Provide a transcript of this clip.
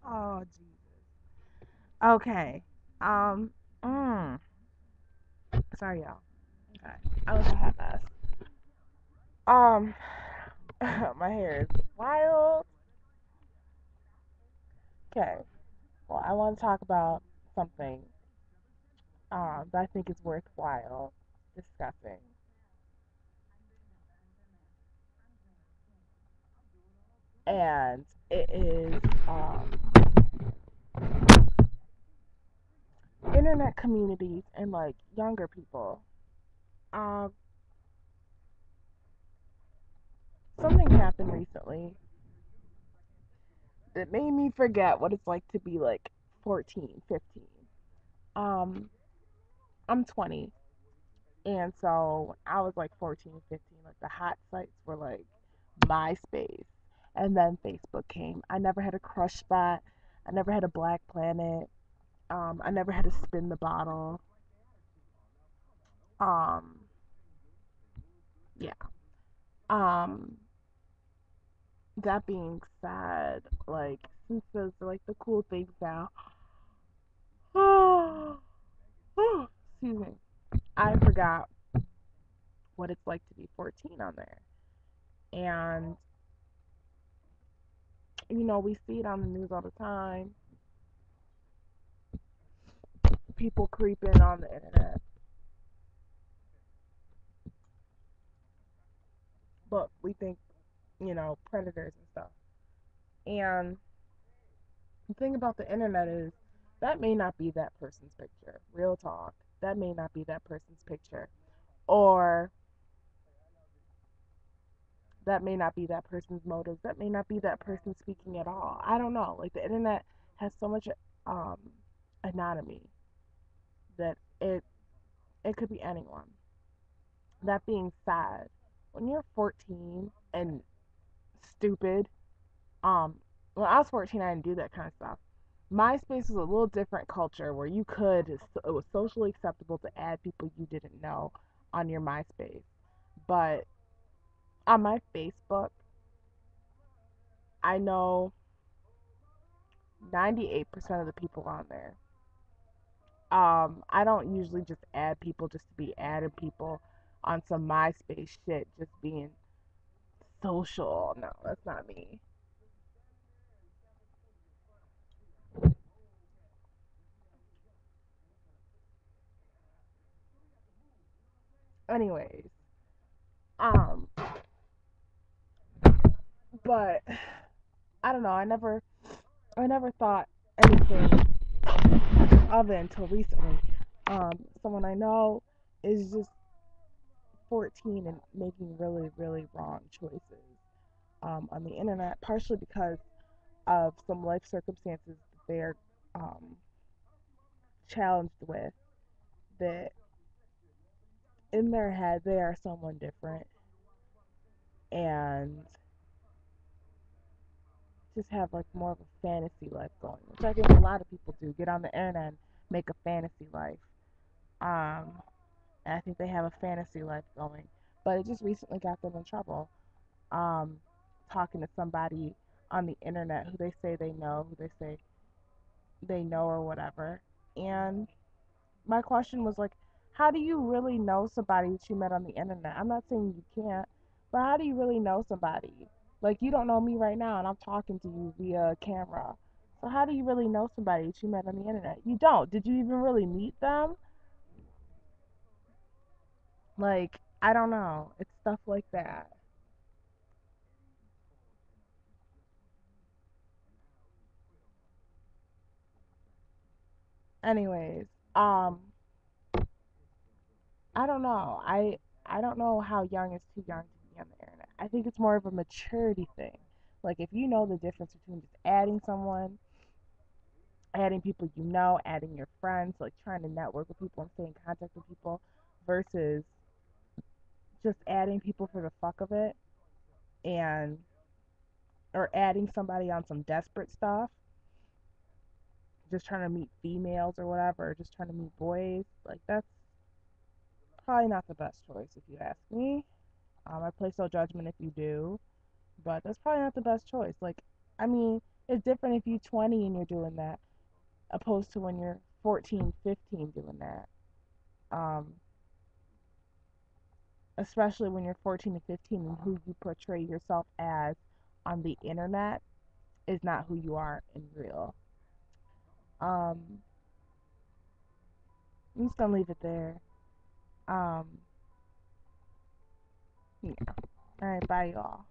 Oh Jesus. Okay. Um. Mm, sorry, y'all. Okay. I was a hot mess. Um. My hair is wild. Okay. Well, I want to talk about something that I think is worthwhile discussing, and it is internet communities and like younger people. Um, Something happened recently that made me forget what it's like to be like 14, 15. Um, I'm 20, and so when I was like 14, 15, like the hot sites were like MySpace, and then Facebook came. I never had a crush spot. I never had a Black Planet. I never had to spin the bottle. Um, yeah. Um, that being said, like since those are like the cool things now, excuse me, I forgot what it's like to be 14 on there. And we see it on the news all the time. People creeping on the internet, but we think, predators and stuff. And the thing about the internet is that may not be that person's picture. Real talk. That may not be that person's picture. Or that may not be that person's motives. That may not be that person speaking at all. I don't know. Like the internet has so much um anonymity that it could be anyone. That being said, when you're 14 and stupid, um when I was 14 I didn't do that kind of stuff. MySpace was a little different culture where it was socially acceptable to add people you didn't know on your MySpace. But on my Facebook, I know 98% of the people on there. I don't usually just add people just to be adding people on some MySpace shit, just being social. No, that's not me. Anyways, um, but I don't know. I never thought anything of it until recently. Someone I know is just 14 and making really, really wrong choices on the internet, partially because of some life circumstances that they're um, challenged with, that in their head they are someone different and just have like more of a fantasy life going, which I think a lot of people do. Get on the internet and make a fantasy life. Um, and I think they have a fantasy life going, but it just recently got them in trouble. Um, Talking to somebody on the internet who they say they know, who they say they know or whatever, and my question was like, how do you really know somebody that you met on the internet? I'm not saying you can't, but how do you really know somebody? Like, you don't know me right now, and I'm talking to you via camera. So how do you really know somebody that you met on the internet? You don't. Did you even really meet them? Like, I don't know. It's stuff like that. Anyways, um, I don't know. I don't know how young is too young to be on the internet. I think it's more of a maturity thing. Like if you know the difference between just adding someone, adding people you know, adding your friends, like trying to network with people and stay in contact with people versus just adding people for the fuck of it and or adding somebody on some desperate stuff, just trying to meet females or whatever, or just trying to meet boys, like that's probably not the best choice if you ask me. I place no judgment if you do, but that's probably not the best choice. Like, I mean, It's different if you're 20 and you're doing that, opposed to when you're 14, 15 doing that. Um, Especially when you're 14 and 15 and who you portray yourself as on the internet is not who you are in real. Um, I'm just gonna leave it there. Um, yeah. All right, bye, y'all.